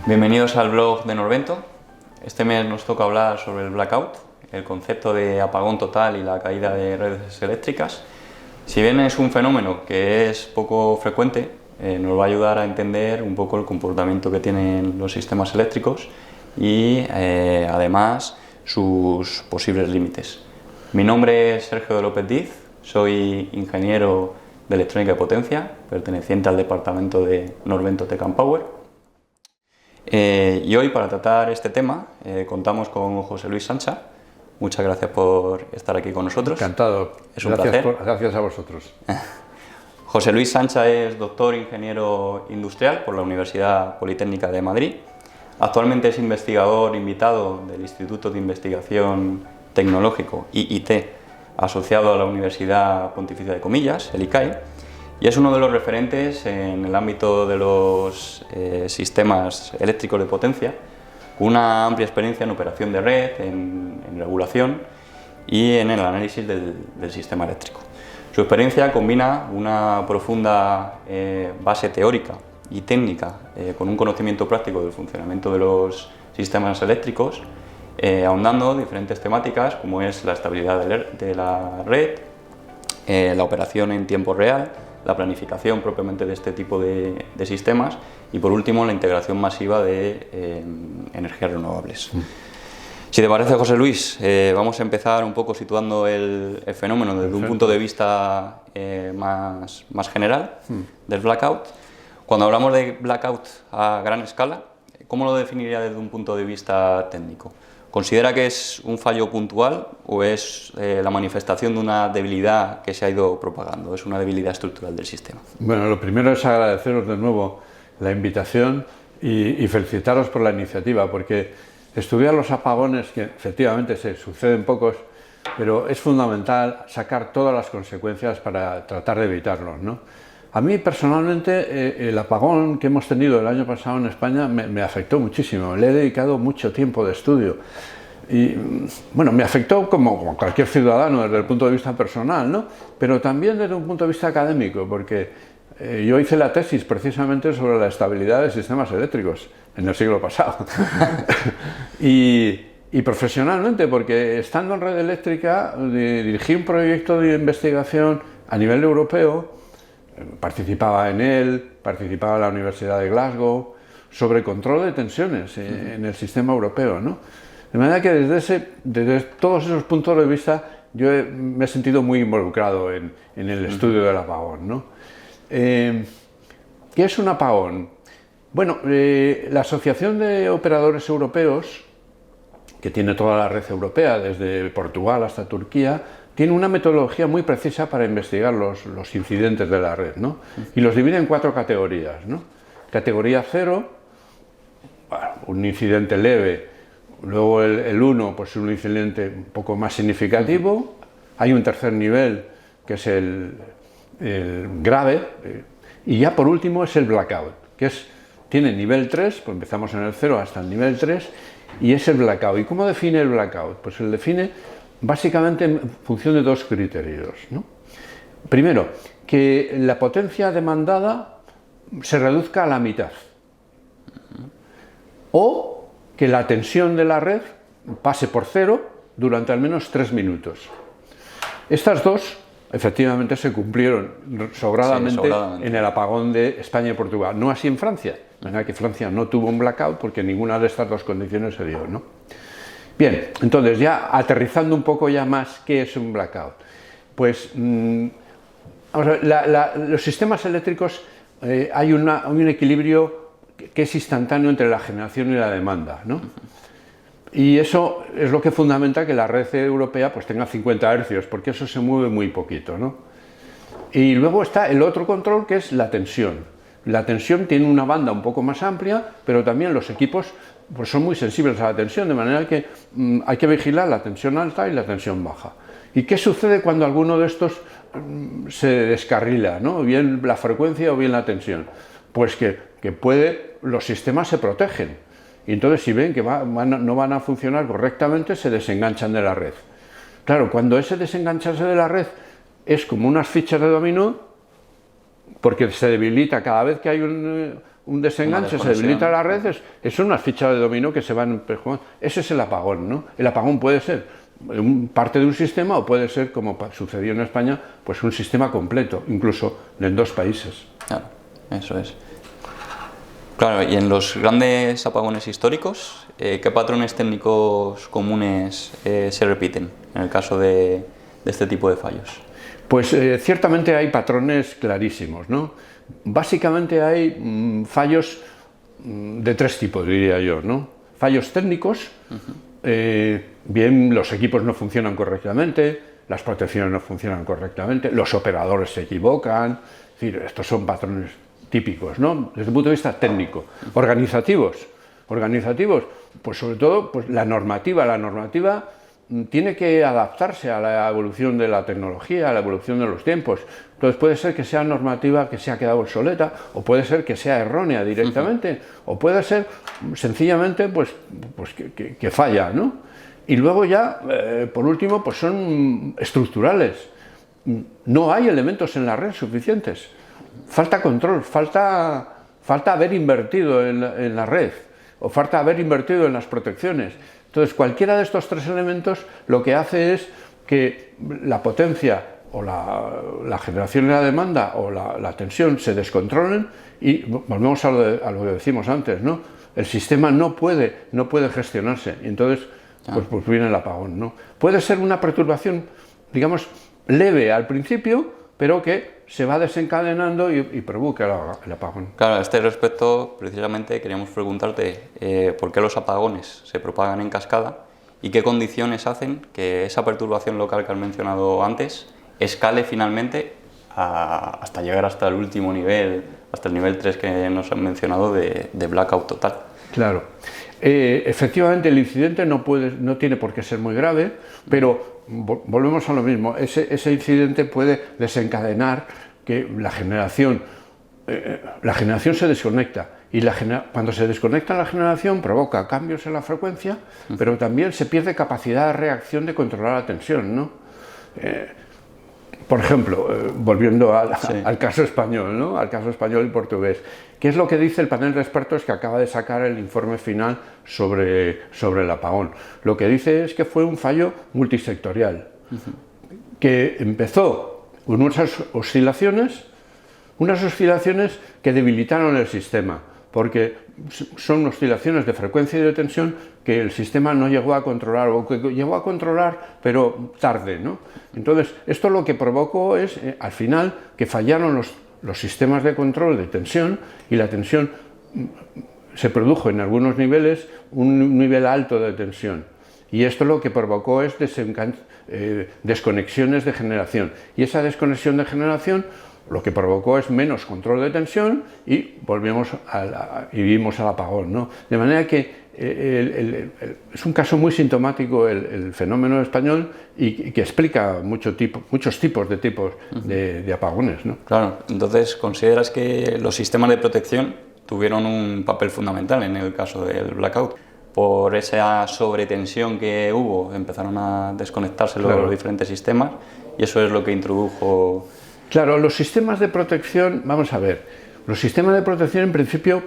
Bienvenidos al blog de Norvento. Este mes nos toca hablar sobre el blackout, el concepto de apagón total y la caída de redes eléctricas. Si bien es un fenómeno que es poco frecuente, nos va a ayudar a entender un poco el comportamiento que tienen los sistemas eléctricos y además sus posibles límites. Mi nombre es Sergio de López Diz, soy ingeniero de electrónica y potencia, perteneciente al departamento de Norvento Tech and Power. Y hoy, para tratar este tema, contamos con José Luis Sancha. Muchas gracias por estar aquí con nosotros. Encantado. Es un placer. Gracias a vosotros. José Luis Sancha es doctor ingeniero industrial por la Universidad Politécnica de Madrid. Actualmente es investigador invitado del Instituto de Investigación Tecnológico, IIT, asociado a la Universidad Pontificia de Comillas, el ICAE, y es uno de los referentes en el ámbito de los sistemas eléctricos de potencia, con una amplia experiencia en operación de red, en regulación y en el análisis del sistema eléctrico. Su experiencia combina una profunda base teórica y técnica con un conocimiento práctico del funcionamiento de los sistemas eléctricos, ahondando diferentes temáticas como es la estabilidad de la red, la operación en tiempo real, la planificación propiamente de este tipo de sistemas y, por último, la integración masiva de energías renovables. Si te parece, José Luis, vamos a empezar un poco situando el fenómeno desde un punto de vista más general del blackout. Cuando hablamos de blackout a gran escala, ¿cómo lo definiría desde un punto de vista técnico? ¿Considera que es un fallo puntual o es la manifestación de una debilidad que se ha ido propagando? ¿Es una debilidad estructural del sistema? Bueno, lo primero es agradeceros de nuevo la invitación y felicitaros por la iniciativa, porque estudiar los apagones, que efectivamente se suceden pocos, pero es fundamental sacar todas las consecuencias para tratar de evitarlos, ¿no? A mí personalmente el apagón que hemos tenido el año pasado en España me afectó muchísimo, le he dedicado mucho tiempo de estudio y bueno, me afectó como cualquier ciudadano desde el punto de vista personal, ¿no? Pero también desde un punto de vista académico, porque yo hice la tesis precisamente sobre la estabilidad de sistemas eléctricos en el siglo pasado y profesionalmente, porque estando en red eléctrica dirigí un proyecto de investigación a nivel europeo. Participaba en él, participaba en la Universidad de Glasgow, sobre control de tensiones en el sistema europeo, ¿no? De manera que desde todos esos puntos de vista yo me he sentido muy involucrado en el estudio del apagón, ¿no? ¿Qué es un apagón? Bueno, la Asociación de Operadores Europeos, que tiene toda la red europea, desde Portugal hasta Turquía, tiene una metodología muy precisa para investigar los incidentes de la red, ¿no? Y los divide en 4 categorías, ¿no? Categoría 0, bueno, un incidente leve, luego el 1, pues un incidente un poco más significativo, hay un tercer nivel que es el grave, y ya por último es el blackout, que tiene nivel 3, pues empezamos en el 0 hasta el nivel 3, y es el blackout. ¿Y cómo define el blackout? Pues él define básicamente en función de 2 criterios, ¿no? Primero, que la potencia demandada se reduzca a la mitad, o que la tensión de la red pase por 0 durante al menos 3 minutos. Estas 2 efectivamente se cumplieron sobradamente en el apagón de España y Portugal, no así en Francia, de manera que Francia no tuvo un blackout porque ninguna de estas 2 condiciones se dio, ¿no? Bien, entonces ya aterrizando un poco ya más, ¿qué es un blackout? Pues vamos a ver, los sistemas eléctricos hay un equilibrio que es instantáneo entre la generación y la demanda, ¿no? Y eso es lo que fundamenta que la red europea pues tenga 50 hercios, porque eso se mueve muy poquito, ¿no? Y luego está el otro control, que es la tensión. La tensión tiene una banda un poco más amplia, pero también los equipos pues son muy sensibles a la tensión, de manera que hay que vigilar la tensión alta y la tensión baja. ¿Y qué sucede cuando alguno de estos se descarrila, ¿no? Bien la frecuencia o bien la tensión? Pues que los sistemas se protegen. Y entonces si ven que no van a funcionar correctamente, se desenganchan de la red. Claro, cuando ese desengancharse de la red es como unas fichas de dominó, porque se debilita cada vez que hay un desenganche, se debilita la red, son unas fichas de dominó que se van perjudicando. Ese es el apagón, ¿no? El apagón puede ser parte de un sistema o puede ser, como sucedió en España, pues un sistema completo, incluso en 2 países. Claro, eso es. Claro, y en los grandes apagones históricos, ¿qué patrones técnicos comunes se repiten en el caso de este tipo de fallos? Pues ciertamente hay patrones clarísimos, ¿no? Básicamente hay fallos de 3 tipos, diría yo, ¿no? Fallos técnicos, bien los equipos no funcionan correctamente, las protecciones no funcionan correctamente, los operadores se equivocan, es decir, estos son patrones típicos, ¿no? Desde el punto de vista técnico. Organizativos, pues sobre todo pues la normativa tiene que adaptarse a la evolución de la tecnología, a la evolución de los tiempos. Entonces puede ser que sea normativa que se ha quedado obsoleta, o puede ser que sea errónea directamente, o puede ser sencillamente pues que falla, ¿no? Y luego ya, por último, pues son estructurales. No hay elementos en la red suficientes. Falta control, falta haber invertido en la red, o falta haber invertido en las protecciones. Entonces, cualquiera de estos 3 elementos lo que hace es que la potencia o la generación y la demanda o la tensión se descontrolen y volvemos a lo que decimos antes, ¿no? El sistema no puede gestionarse y entonces pues viene el apagón, ¿no? Puede ser una perturbación, digamos, leve al principio, pero que se va desencadenando y provoca el apagón. Claro, a este respecto, precisamente queríamos preguntarte por qué los apagones se propagan en cascada y qué condiciones hacen que esa perturbación local que has mencionado antes escale finalmente hasta llegar hasta el último nivel, hasta el nivel 3 que nos han mencionado de blackout total. Claro. Efectivamente el incidente no tiene por qué ser muy grave, pero volvemos a lo mismo, ese incidente puede desencadenar que la generación se desconecta y cuando se desconecta la generación provoca cambios en la frecuencia, pero también se pierde capacidad de reacción de controlar la tensión, ¿no? Por ejemplo, volviendo al caso español, ¿no? Al caso español y portugués, ¿qué es lo que dice el panel de expertos que acaba de sacar el informe final sobre el apagón? Lo que dice es que fue un fallo multisectorial, que empezó con unas oscilaciones que debilitaron el sistema, porque son oscilaciones de frecuencia y de tensión que el sistema no llegó a controlar, o que llegó a controlar, pero tarde, ¿no? Entonces, esto lo que provocó es, al final, que fallaron los sistemas de control de tensión, y la tensión se produjo en algunos niveles, un nivel alto de tensión. Y esto lo que provocó es desconexiones de generación. Y esa desconexión de generación lo que provocó es menos control de tensión y vimos al apagón, ¿no? De manera que es un caso muy sintomático el fenómeno español y que explica muchos tipos de apagones, ¿no? Claro, entonces ¿consideras que los sistemas de protección tuvieron un papel fundamental en el caso del blackout? Por esa sobretensión que hubo, empezaron a desconectarse los diferentes sistemas y eso es lo que introdujo... Claro, los sistemas de protección, vamos a ver, los sistemas de protección en principio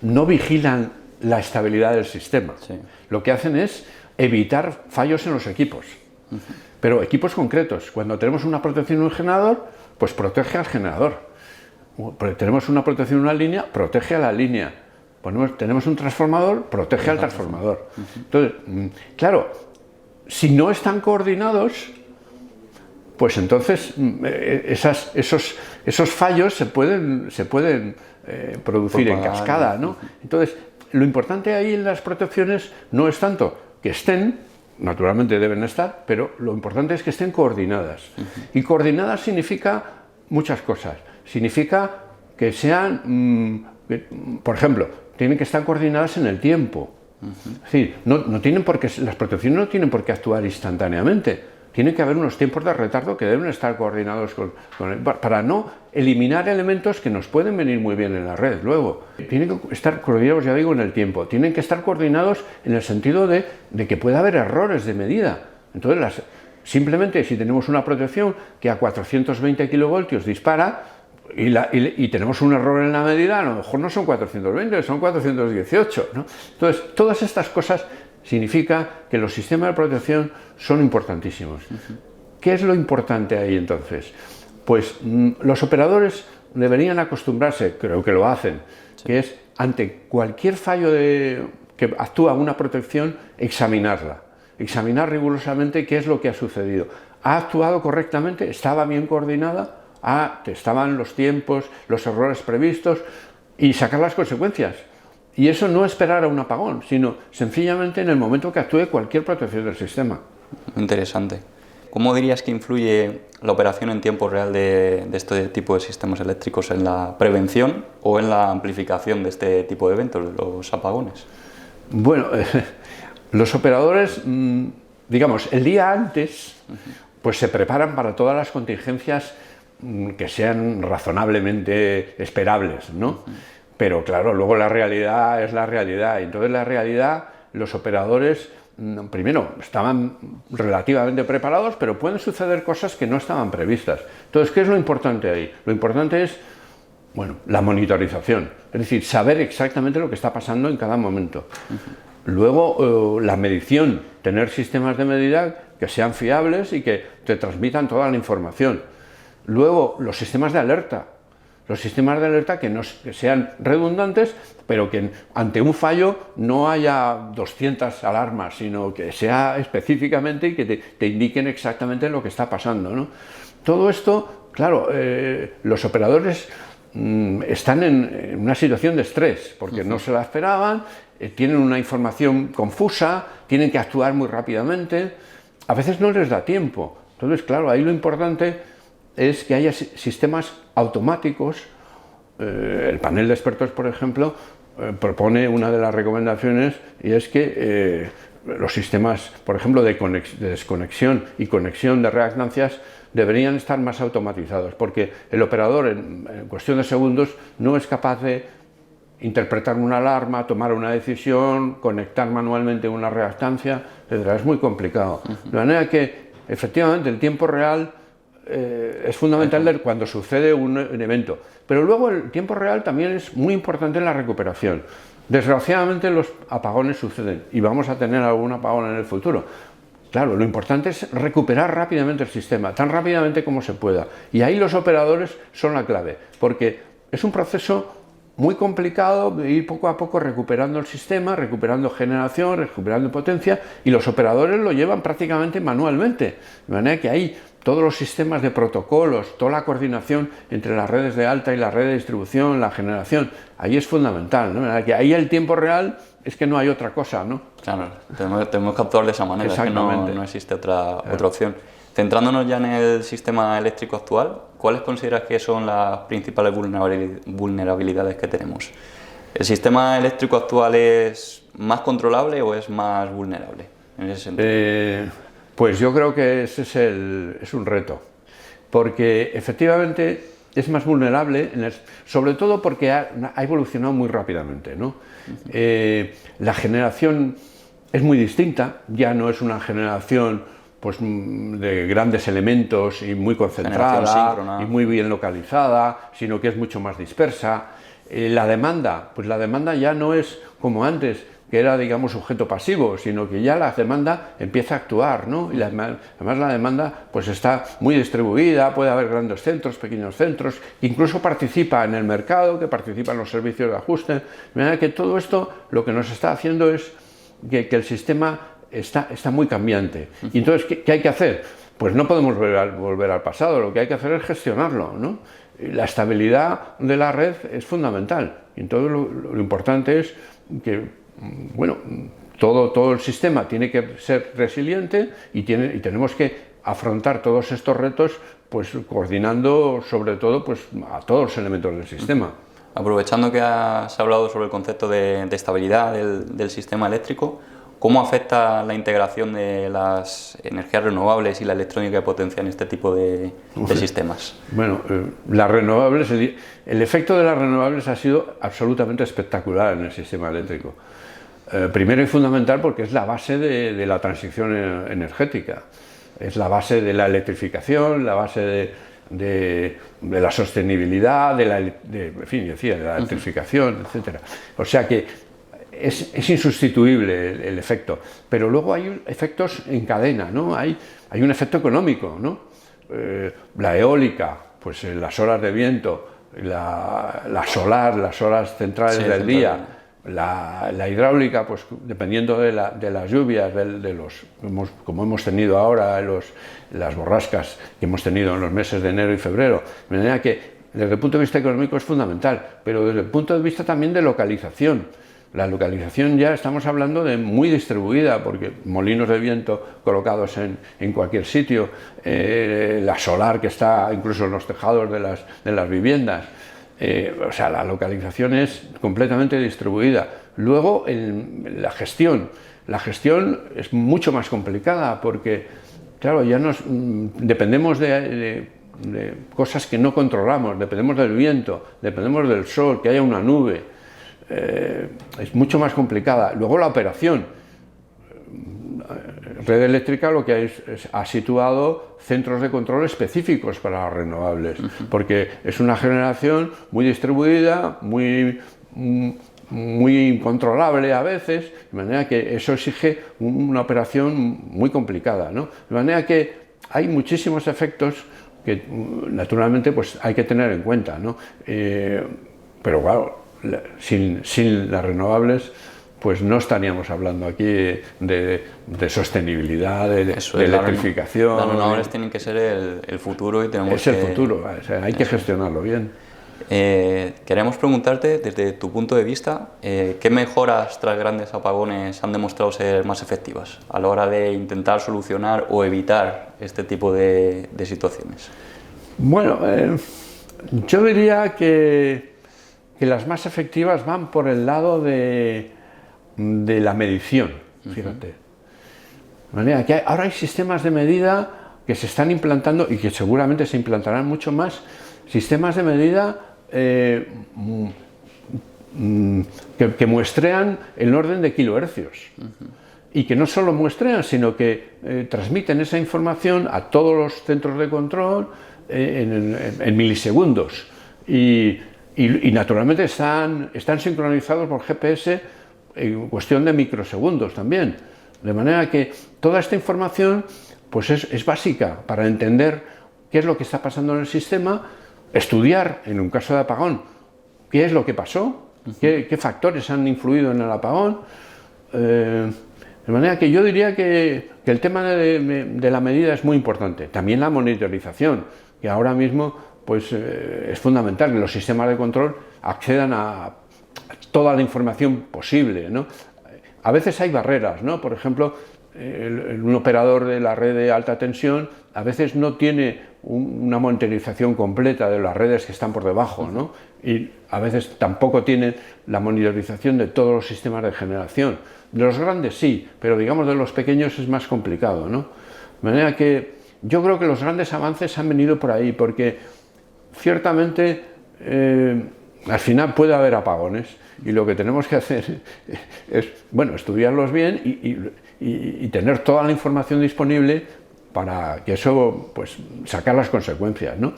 no vigilan la estabilidad del sistema. Sí. Lo que hacen es evitar fallos en los equipos, pero equipos concretos. Cuando tenemos una protección en un generador, pues protege al generador. Tenemos una protección en una línea, protege a la línea. Tenemos un transformador, protege al transformador. Entonces, claro, si no están coordinados, pues entonces esos fallos se pueden producir en cascada, ¿no? Entonces, lo importante ahí en las protecciones no es tanto que estén, naturalmente deben estar, pero lo importante es que estén coordinadas. Y coordinadas significa muchas cosas. Significa que sean, por ejemplo, tienen que estar coordinadas en el tiempo. Es decir, las protecciones no tienen por qué actuar instantáneamente. Tiene que haber unos tiempos de retardo que deben estar coordinados para no eliminar elementos que nos pueden venir muy bien en la red luego. Tienen que estar coordinados, ya digo, en el tiempo. Tienen que estar coordinados en el sentido de que puede haber errores de medida. Entonces, simplemente si tenemos una protección que a 420 kilovoltios dispara, y tenemos un error en la medida, a lo mejor no son 420, son 418, ¿no? Entonces, todas estas cosas significa que los sistemas de protección son importantísimos. ¿Qué es lo importante ahí entonces? Pues los operadores deberían acostumbrarse, creo que lo hacen, que es ante cualquier fallo que actúa una protección, examinarla, examinar rigurosamente qué es lo que ha sucedido. ¿Ha actuado correctamente? ¿Estaba bien coordinada? Estaban los tiempos, los errores previstos, y sacar las consecuencias. Y eso no esperar a un apagón, sino sencillamente en el momento que actúe cualquier protección del sistema. Interesante. ¿Cómo dirías que influye la operación en tiempo real de este tipo de sistemas eléctricos en la prevención o en la amplificación de este tipo de eventos, de los apagones? Bueno, los operadores, digamos, el día antes, pues se preparan para todas las contingencias que sean razonablemente esperables, ¿no? Pero claro, luego la realidad es la realidad, y entonces la realidad, los operadores, primero, estaban relativamente preparados, pero pueden suceder cosas que no estaban previstas. Entonces, ¿qué es lo importante ahí? Lo importante es, bueno, la monitorización, es decir, saber exactamente lo que está pasando en cada momento. Luego, la medición, tener sistemas de medida que sean fiables y que te transmitan toda la información. Luego, los sistemas de alerta. Los sistemas de alerta que sean redundantes, pero que ante un fallo no haya 200 alarmas, sino que sea específicamente y que te indiquen exactamente lo que está pasando, ¿no? Todo esto, claro, los operadores están en una situación de estrés, porque no se la esperaban, tienen una información confusa, tienen que actuar muy rápidamente, a veces no les da tiempo. Entonces, claro, ahí lo importante es que haya sistemas automáticos. El panel de expertos, por ejemplo, propone una de las recomendaciones, y es que los sistemas, por ejemplo, de desconexión y conexión de reactancias deberían estar más automatizados, porque el operador en cuestión de segundos no es capaz de interpretar una alarma, tomar una decisión, conectar manualmente una reactancia, etc. Es muy complicado. De manera que, efectivamente, el tiempo real es fundamental cuando sucede un evento, pero luego el tiempo real también es muy importante en la recuperación. Desgraciadamente los apagones suceden y vamos a tener algún apagón en el futuro. Claro, lo importante es recuperar rápidamente el sistema, tan rápidamente como se pueda, y ahí los operadores son la clave, porque es un proceso muy complicado de ir poco a poco recuperando el sistema, recuperando generación, recuperando potencia, y los operadores lo llevan prácticamente manualmente, de manera que ahí todos los sistemas de protocolos, toda la coordinación entre las redes de alta y la red de distribución, la generación, ahí es fundamental, ¿no? De manera que ahí el tiempo real es que no hay otra cosa, ¿no? Claro, tenemos que actuar de esa manera, es que no existe otra opción. Centrándonos ya en el sistema eléctrico actual, ¿cuáles consideras que son las principales vulnerabilidades que tenemos? ¿El sistema eléctrico actual es más controlable o es más vulnerable en ese sentido? Pues yo creo que ese es un reto, porque efectivamente es más vulnerable, sobre todo porque ha evolucionado muy rápidamente, ¿no? La generación es muy distinta, ya no es una generación pues, de grandes elementos y muy concentrada y muy bien localizada, sino que es mucho más dispersa. La demanda, pues la demanda ya no es como antes, que era, digamos, sujeto pasivo, sino que ya la demanda empieza a actuar, ¿no? Y además la demanda pues está muy distribuida, puede haber grandes centros, pequeños centros, incluso participa en el mercado, que participa en los servicios de ajuste. De manera que todo esto lo que nos está haciendo es que el sistema está muy cambiante. Y entonces, ¿qué hay que hacer? Pues no podemos volver al pasado, lo que hay que hacer es gestionarlo, ¿no? La estabilidad de la red es fundamental. Y entonces lo importante es que, bueno, todo el sistema tiene que ser resiliente y tenemos que afrontar todos estos retos pues coordinando sobre todo pues a todos los elementos del sistema. Aprovechando que has hablado sobre el concepto de estabilidad del sistema eléctrico, ¿cómo afecta la integración de las energías renovables y la electrónica de potencia en este tipo de sistemas? Bueno, las renovables, el efecto de las renovables ha sido absolutamente espectacular en el sistema eléctrico. Primero y fundamental porque es la base de la transición energética, es la base de la electrificación, la base de la sostenibilidad, en fin, decía, de la electrificación, etcétera. O sea que es insustituible el efecto, pero luego hay efectos en cadena, ¿no? Hay un efecto económico, ¿no? La eólica, pues las horas de viento, la solar, las horas centrales del día, la hidráulica, pues dependiendo de las lluvias, como hemos tenido ahora, las borrascas que hemos tenido en los meses de enero y febrero, de manera que desde el punto de vista económico es fundamental, pero desde el punto de vista también de localización. La localización ya estamos hablando de muy distribuida, porque molinos de viento colocados en cualquier sitio, la solar que está incluso en los tejados de las viviendas. O sea, la localización es completamente distribuida. Luego, la gestión es mucho más complicada porque, claro, ya dependemos de cosas que no controlamos, dependemos del viento, dependemos del sol, que haya una nube. Es mucho más complicada. Luego la operación. Red Eléctrica lo que ha situado centros de control específicos para las renovables, porque es una generación muy distribuida, muy incontrolable a veces, de manera que eso exige una operación muy complicada, ¿no? De manera que hay muchísimos efectos que naturalmente pues hay que tener en cuenta, ¿no? Pero claro, sin las renovables pues no estaríamos hablando aquí de sostenibilidad, de electrificación. Las renovables tienen que ser el futuro y tenemos Es el futuro, o sea, hay que gestionarlo bien. Queremos preguntarte, desde tu punto de vista, ¿qué mejoras tras grandes apagones han demostrado ser más efectivas a la hora de intentar solucionar o evitar este tipo de situaciones? Bueno, yo diría que las más efectivas van por el lado de la medición, fíjate. De manera que ahora hay sistemas de medida que se están implantando y que seguramente se implantarán mucho más, sistemas de medida que muestrean el orden de kilohercios. Y que no solo muestrean, sino que transmiten esa información a todos los centros de control en milisegundos. Y naturalmente están sincronizados por GPS en cuestión de microsegundos también. De manera que toda esta información pues es básica para entender qué es lo que está pasando en el sistema, estudiar, en un caso de apagón, qué es lo que pasó, qué factores han influido en el apagón. De manera que yo diría que el tema de la medida es muy importante. También la monitorización, que ahora mismo pues, es fundamental que los sistemas de control accedan a toda la información posible, ¿no? A veces hay barreras, ¿no? Por ejemplo, un operador de la red de alta tensión a veces no tiene una monitorización completa de las redes que están por debajo, ¿no? Y a veces tampoco tiene la monitorización de todos los sistemas de generación. De los grandes sí, pero digamos de los pequeños es más complicado, ¿no? De manera que yo creo que los grandes avances han venido por ahí, porque ciertamente al final puede haber apagones y lo que tenemos que hacer es, bueno, estudiarlos bien y tener toda la información disponible para que eso, pues, sacar las consecuencias, ¿no?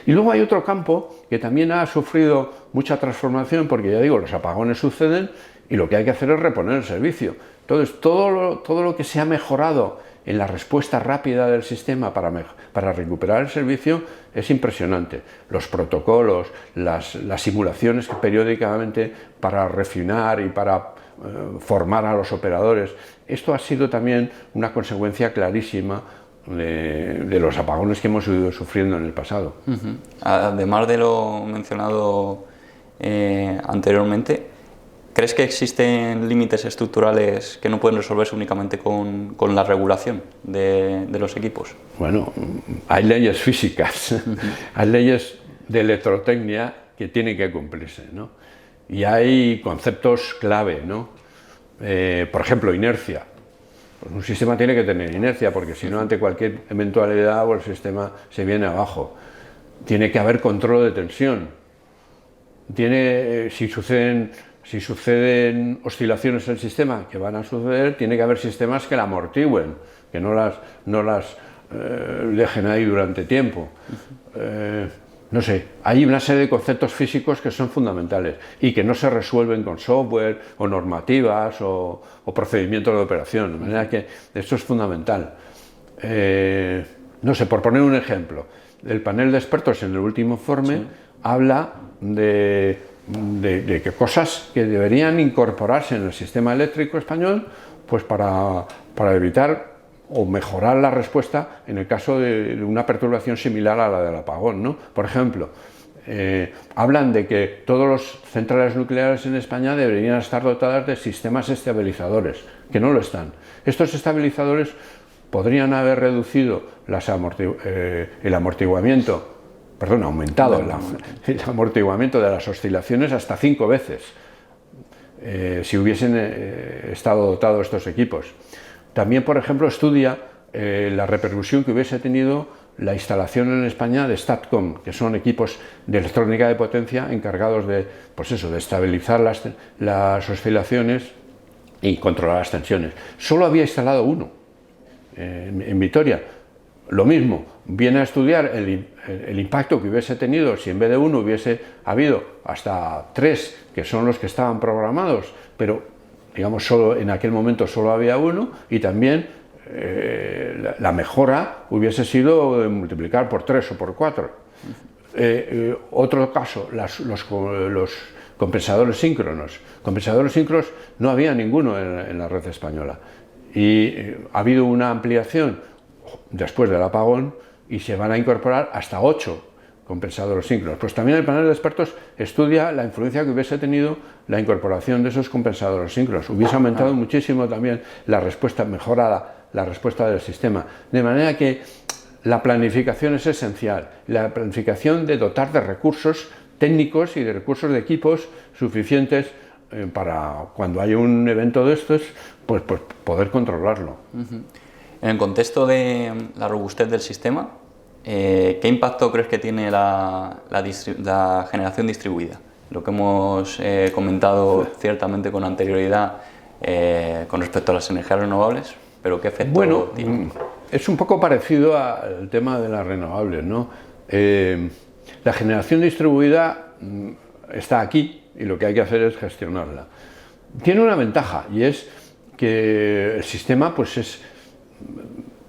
Y luego hay otro campo que también ha sufrido mucha transformación, porque ya digo, los apagones suceden y lo que hay que hacer es reponer el servicio. Entonces, todo lo que se ha mejorado en la respuesta rápida del sistema para recuperar el servicio es impresionante. Los protocolos, las simulaciones que periódicamente para refinar y para formar a los operadores, esto ha sido también una consecuencia clarísima de los apagones que hemos ido sufriendo en el pasado. Además de lo mencionado anteriormente, ¿crees que existen límites estructurales que no pueden resolverse únicamente con la regulación de los equipos? Bueno, hay leyes físicas, hay leyes de electrotecnia que tienen que cumplirse, ¿no? Y hay conceptos clave, ¿no? Por ejemplo, inercia. Pues un sistema tiene que tener inercia, porque si no, ante cualquier eventualidad, pues el sistema se viene abajo. Tiene que haber control de tensión. Si suceden oscilaciones en el sistema, que van a suceder, tiene que haber sistemas que la amortigüen, que no las dejen ahí durante tiempo. no sé, hay una serie de conceptos físicos que son fundamentales y que no se resuelven con software o normativas o procedimientos de operación, de manera que esto es fundamental. No sé, por poner un ejemplo, el panel de expertos en el último informe habla de que cosas que deberían incorporarse en el sistema eléctrico español, pues para evitar o mejorar la respuesta en el caso de una perturbación similar a la del apagón, ¿no? Por ejemplo, hablan de que todas las centrales nucleares en España deberían estar dotadas de sistemas estabilizadores, que no lo están. Estos estabilizadores podrían haber reducido el amortiguamiento, perdón, aumentado el amortiguamiento de las oscilaciones hasta 5 veces, si hubiesen estado dotados estos equipos. También, por ejemplo, estudia la repercusión que hubiese tenido la instalación en España de STATCOM, que son equipos de electrónica de potencia encargados de, pues eso, de estabilizar las oscilaciones y controlar las tensiones. Solo había instalado uno en Vitoria. Lo mismo, viene a estudiar el impacto que hubiese tenido si en vez de uno hubiese habido hasta 3, que son los que estaban programados, pero digamos en aquel momento solo había uno, y también la mejora hubiese sido de multiplicar por 3 o por 4. Otro caso, los compensadores síncronos. Compensadores síncronos no había ninguno en la red española, y ha habido una ampliación después del apagón y se van a incorporar hasta 8 compensadores síncronos. Pues también el panel de expertos estudia la influencia que hubiese tenido la incorporación de esos compensadores síncronos. Hubiese aumentado muchísimo también la respuesta, mejorada la respuesta del sistema. De manera que la planificación es esencial, la planificación de dotar de recursos técnicos y de recursos de equipos suficientes para cuando haya un evento de estos, pues poder controlarlo. En el contexto de la robustez del sistema, ¿qué impacto crees que tiene la generación distribuida? Lo que hemos comentado ciertamente con anterioridad con respecto a las energías renovables, pero ¿qué efecto tiene? Es un poco parecido al tema de las renovables, ¿no? La generación distribuida está aquí y lo que hay que hacer es gestionarla. Tiene una ventaja, y es que el sistema pues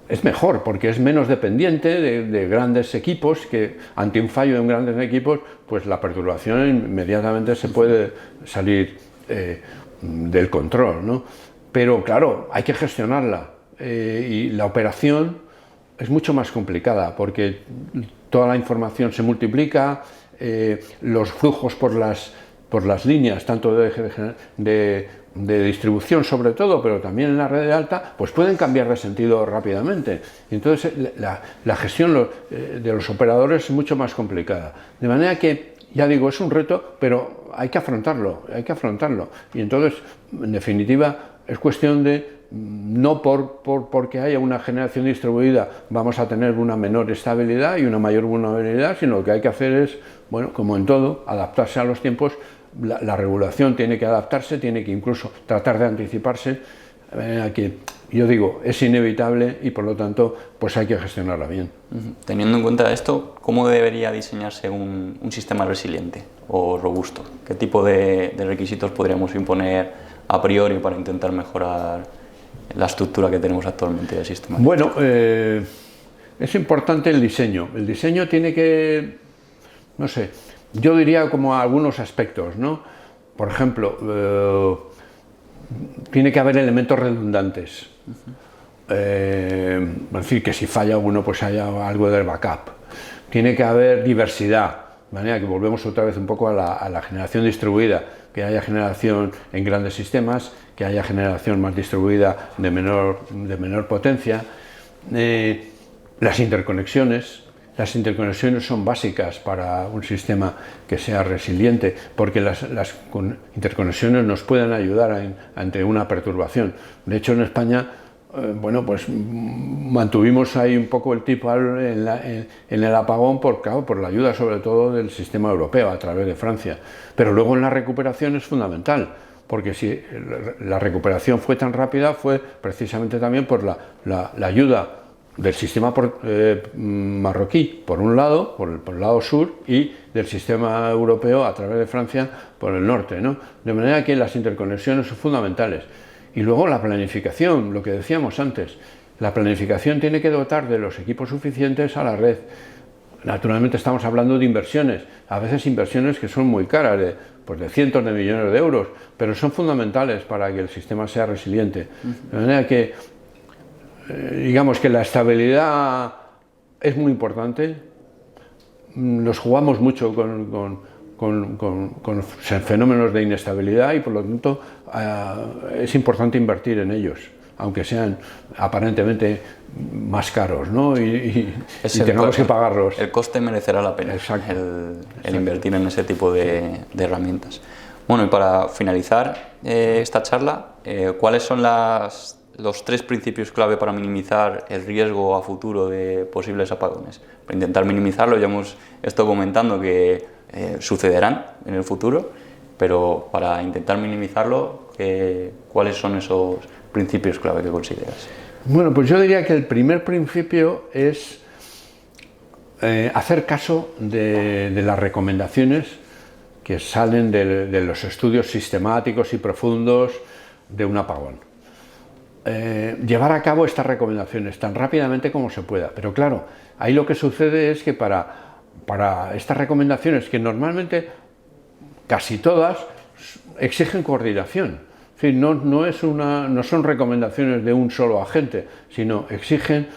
es mejor, porque es menos dependiente de grandes equipos, que ante un fallo en grandes equipos, pues la perturbación inmediatamente se puede salir del control, ¿no? Pero claro, hay que gestionarla, y la operación es mucho más complicada, porque toda la información se multiplica, los flujos por las líneas, tanto de distribución sobre todo, pero también en la red de alta, pues pueden cambiar de sentido rápidamente. Entonces la gestión de los operadores es mucho más complicada. De manera que, ya digo, es un reto, pero hay que afrontarlo, Y entonces, en definitiva, es cuestión de, no porque haya una generación distribuida vamos a tener una menor estabilidad y una mayor vulnerabilidad, sino lo que hay que hacer es, bueno, como en todo, adaptarse a los tiempos. La regulación tiene que adaptarse, tiene que incluso tratar de anticiparse, que yo digo, es inevitable y por lo tanto pues hay que gestionarla bien. Teniendo en cuenta esto, ¿cómo debería diseñarse un sistema resiliente o robusto? ¿Qué tipo de requisitos podríamos imponer a priori para intentar mejorar la estructura que tenemos actualmente del sistema? Bueno, es importante el diseño. El diseño tiene que, no sé, yo diría como algunos aspectos, ¿no? Por ejemplo, tiene que haber elementos redundantes. Es decir, que si falla uno, pues haya algo del backup. Tiene que haber diversidad, de manera que volvemos otra vez un poco a la generación distribuida, que haya generación en grandes sistemas, que haya generación más distribuida de menor potencia. Las interconexiones son básicas para un sistema que sea resiliente, porque las interconexiones nos pueden ayudar ante una perturbación. De hecho, en España, bueno, pues mantuvimos ahí un poco el tipo en el apagón por la ayuda sobre todo del sistema europeo a través de Francia. Pero luego en la recuperación es fundamental, porque si la recuperación fue tan rápida fue precisamente también por la ayuda del sistema marroquí por un lado, por el lado sur, y del sistema europeo a través de Francia por el norte, ¿no? De manera que las interconexiones son fundamentales. Y luego la planificación, lo que decíamos antes, la planificación tiene que dotar de los equipos suficientes a la red. Naturalmente estamos hablando de inversiones, a veces inversiones que son muy caras, de cientos de millones de euros, pero son fundamentales para que el sistema sea resiliente. De manera que, digamos que la estabilidad es muy importante, nos jugamos mucho con fenómenos de inestabilidad y por lo tanto es importante invertir en ellos, aunque sean aparentemente más caros, ¿no? y tengamos que pagarlos. El coste merecerá la pena. Exacto. El invertir en ese tipo de herramientas. Bueno, y para finalizar esta charla, ¿cuáles son los 3 principios clave para minimizar el riesgo a futuro de posibles apagones? Para intentar minimizarlo, ya hemos estado comentando que sucederán en el futuro, pero para intentar minimizarlo, ¿cuáles son esos principios clave que consideras? Bueno, pues yo diría que el primer principio es hacer caso de las recomendaciones que salen de los estudios sistemáticos y profundos de un apagón. Llevar a cabo estas recomendaciones tan rápidamente como se pueda, pero claro, ahí lo que sucede es que para estas recomendaciones, que normalmente casi todas exigen coordinación, no son recomendaciones de un solo agente, sino exigen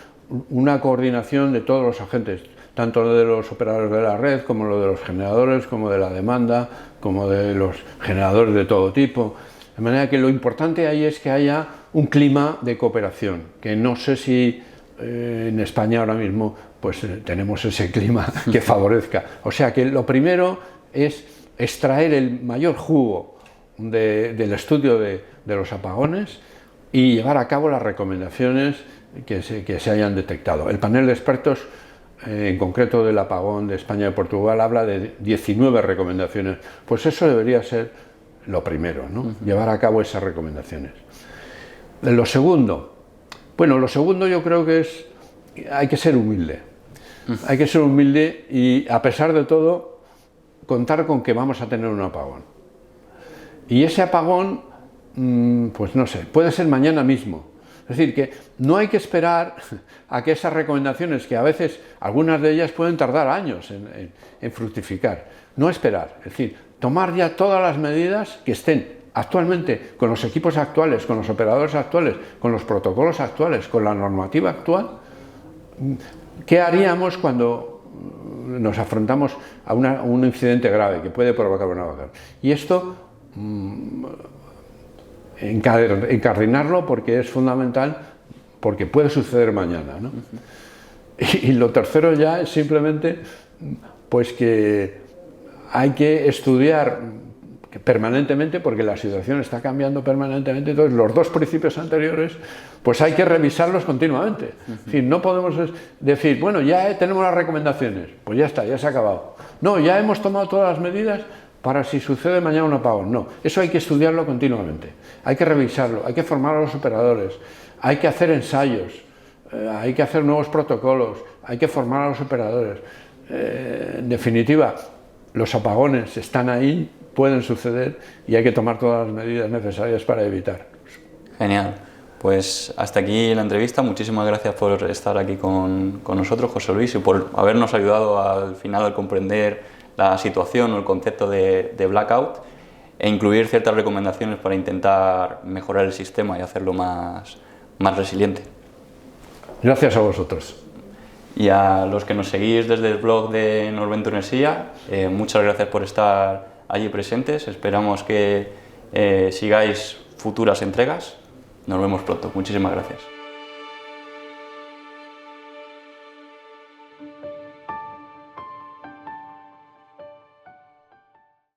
una coordinación de todos los agentes, tanto de los operadores de la red, como lo de los generadores, como de la demanda, como de los generadores de todo tipo. De manera que lo importante ahí es que haya un clima de cooperación, que no sé si en España ahora mismo pues tenemos ese clima que favorezca. O sea que lo primero es extraer el mayor jugo del estudio de los apagones y llevar a cabo las recomendaciones que se hayan detectado. El panel de expertos, en concreto del apagón de España y Portugal, habla de 19 recomendaciones. Pues eso debería ser lo primero, ¿no? Llevar a cabo esas recomendaciones. Lo segundo yo creo que hay que ser humilde. Hay que ser humilde y, a pesar de todo, contar con que vamos a tener un apagón. Y ese apagón, pues no sé, puede ser mañana mismo. Es decir, que no hay que esperar a que esas recomendaciones, que a veces algunas de ellas pueden tardar años en fructificar, no esperar. Es decir, tomar ya todas las medidas que estén actualmente con los equipos actuales, con los operadores actuales, con los protocolos actuales, con la normativa actual. ¿Qué haríamos cuando nos afrontamos a un incidente grave que puede provocar una apagón? Y esto encardinarlo porque es fundamental, porque puede suceder mañana, ¿no? Y lo tercero ya es simplemente pues que hay que estudiar permanentemente, porque la situación está cambiando permanentemente. Entonces los 2 principios anteriores pues hay que revisarlos continuamente. Es decir, no podemos decir, bueno, ya tenemos las recomendaciones, pues ya está, ya se ha acabado. No, ya hemos tomado todas las medidas para si sucede mañana un apagón. No, eso hay que estudiarlo continuamente, hay que revisarlo, hay que formar a los operadores, hay que hacer ensayos, hay que hacer nuevos protocolos, hay que formar a los operadores. En definitiva, los apagones están ahí, pueden suceder y hay que tomar todas las medidas necesarias para evitar. Genial. Pues hasta aquí la entrevista. Muchísimas gracias por estar aquí con nosotros, José Luis, y por habernos ayudado al final a comprender la situación o el concepto de blackout e incluir ciertas recomendaciones para intentar mejorar el sistema y hacerlo más resiliente. Gracias a vosotros. Y a los que nos seguís desde el blog de Norventure Energia, muchas gracias por estar allí presentes. Esperamos que sigáis futuras entregas. Nos vemos pronto. Muchísimas gracias.